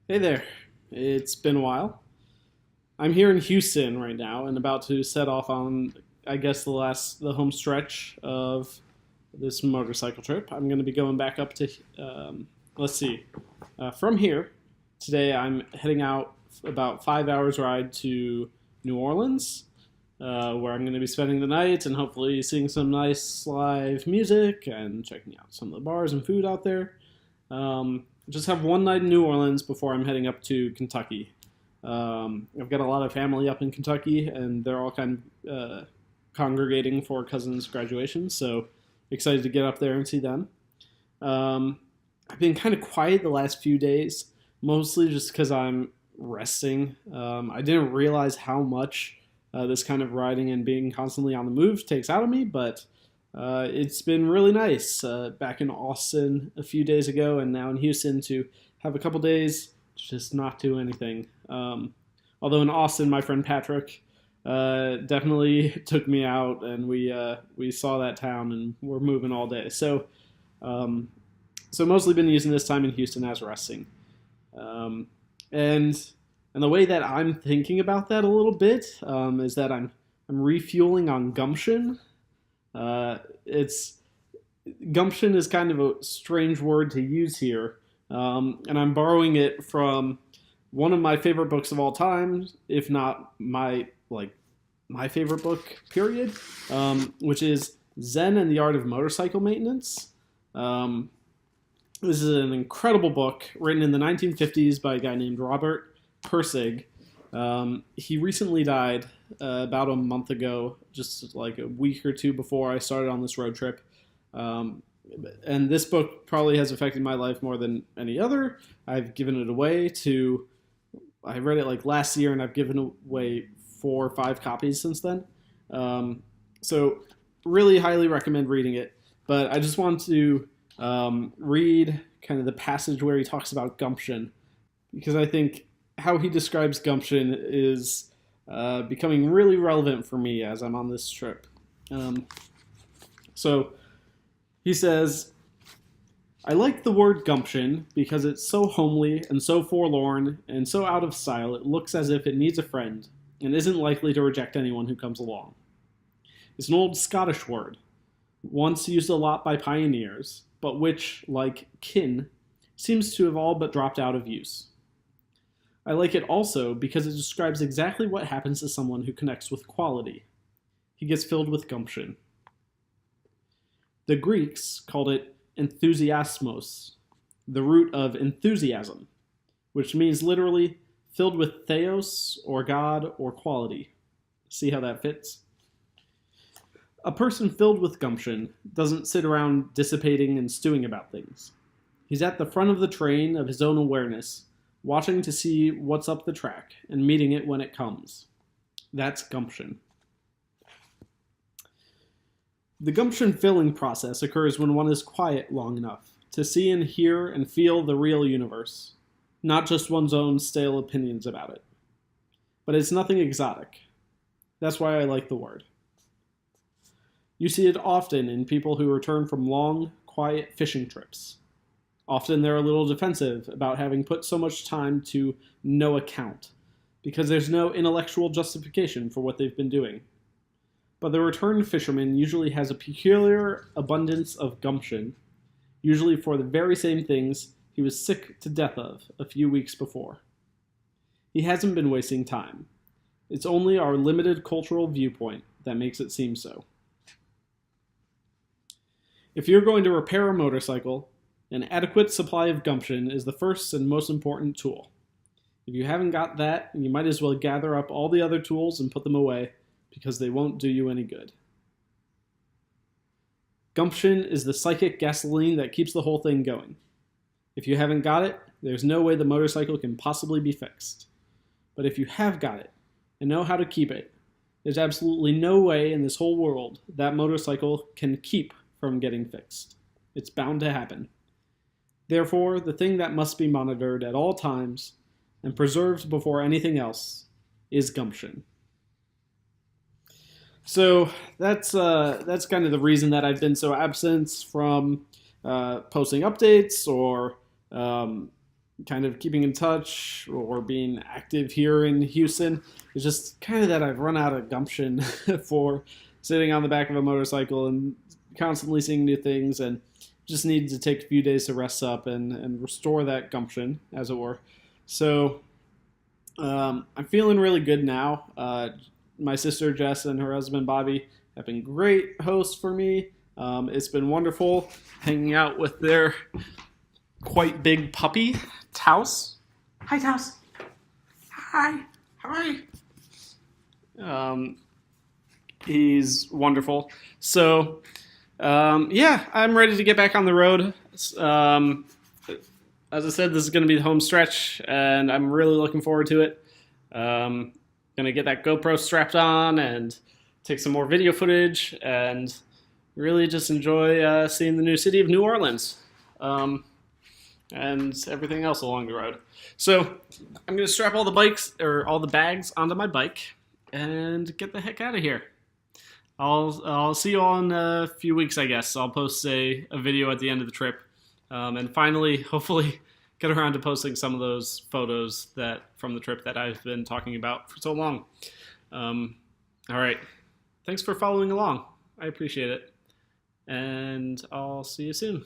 Hey there. It's been a while. I'm here in Houston right now and about to set off on, I guess, the home stretch of this motorcycle trip. I'm going to be going back up to, let's see, from here. Today I'm heading out about 5 hours ride to New Orleans, where I'm going to be spending the night and hopefully seeing some nice live music and checking out some of the bars and food out there. Just have one night in New Orleans before I'm heading up to Kentucky. I've got a lot of family up in Kentucky, and they're all kind of congregating for cousins' graduation, so excited to get up there and see them. I've been kind of quiet the last few days, mostly just because I'm resting. I didn't realize how much this kind of riding and being constantly on the move takes out of me, but it's been really nice back in Austin a few days ago and now in Houston to have a couple days to just not do anything. Although in Austin, my friend Patrick definitely took me out and we saw that town and we're moving all day. So mostly been using this time in Houston as resting. Um, and and the way that I'm thinking about that a little bit is that I'm refueling on gumption. It's gumption is kind of a strange word to use here, and I'm borrowing it from one of my favorite books of all time, if not my favorite book. Period, which is Zen and the Art of Motorcycle Maintenance. Um, this is an incredible book written in the 1950s by a guy named Robert Persig. He recently died about a month ago, just like a week or two before I started on this road trip. Um, and this book probably has affected my life more than any other. I've given it away to, I read it like last year and I've given away 4 or 5 copies since then. So really highly recommend reading it. But I just want to read kind of the passage where he talks about gumption, because I think how he describes gumption is becoming really relevant for me as I'm on this trip. So he says, I like the word gumption because it's so homely and so forlorn and so out of style it looks as if it needs a friend and isn't likely to reject anyone who comes along. It's an old Scottish word, once used a lot by pioneers, but which, like kin, seems to have all but dropped out of use. I like it also because it describes exactly what happens to someone who connects with quality. He gets filled with gumption. The Greeks called it enthusiasmos, the root of enthusiasm, which means literally filled with theos or God or quality. See how that fits? A person filled with gumption doesn't sit around dissipating and stewing about things. He's at the front of the train of his own awareness, watching to see what's up the track and meeting it when it comes. That's gumption. The gumption filling process occurs when one is quiet long enough to see and hear and feel the real universe, not just one's own stale opinions about it. But it's nothing exotic. That's why I like the word. You see it often in people who return from long, quiet fishing trips. Often they're a little defensive about having put so much time to no account, because there's no intellectual justification for what they've been doing. But the returned fisherman usually has a peculiar abundance of gumption, usually for the very same things he was sick to death of a few weeks before. He hasn't been wasting time. It's only our limited cultural viewpoint that makes it seem so. If you're going to repair a motorcycle, an adequate supply of gumption is the first and most important tool. If you haven't got that, you might as well gather up all the other tools and put them away, because they won't do you any good. Gumption is the psychic gasoline that keeps the whole thing going. If you haven't got it, there's no way the motorcycle can possibly be fixed. But if you have got it, and know how to keep it, there's absolutely no way in this whole world that motorcycle can keep from getting fixed. It's bound to happen. Therefore, the thing that must be monitored at all times and preserved before anything else is gumption. So that's kind of the reason that I've been so absent from posting updates or kind of keeping in touch or being active here in Houston. It's just kind of that I've run out of gumption for sitting on the back of a motorcycle and constantly seeing new things, and just need to take a few days to rest up and restore that gumption, as it were. So I'm feeling really good now. My sister Jess and her husband Bobby have been great hosts for me. It's been wonderful hanging out with their quite big puppy, Taus. Hi, Taus. Hi. Hi. He's wonderful. So, yeah, I'm ready to get back on the road. As I said, this is going to be the home stretch, and I'm really looking forward to it. Going to get that GoPro strapped on and take some more video footage and really just enjoy seeing the new city of New Orleans. And everything else along the road. So I'm going to strap all the bags onto my bike and get the heck out of here. I'll see you all in a few weeks, I guess. I'll post a video at the end of the trip. And finally, hopefully, get around to posting some of those photos from the trip that I've been talking about for so long. All right. Thanks for following along. I appreciate it. And I'll see you soon.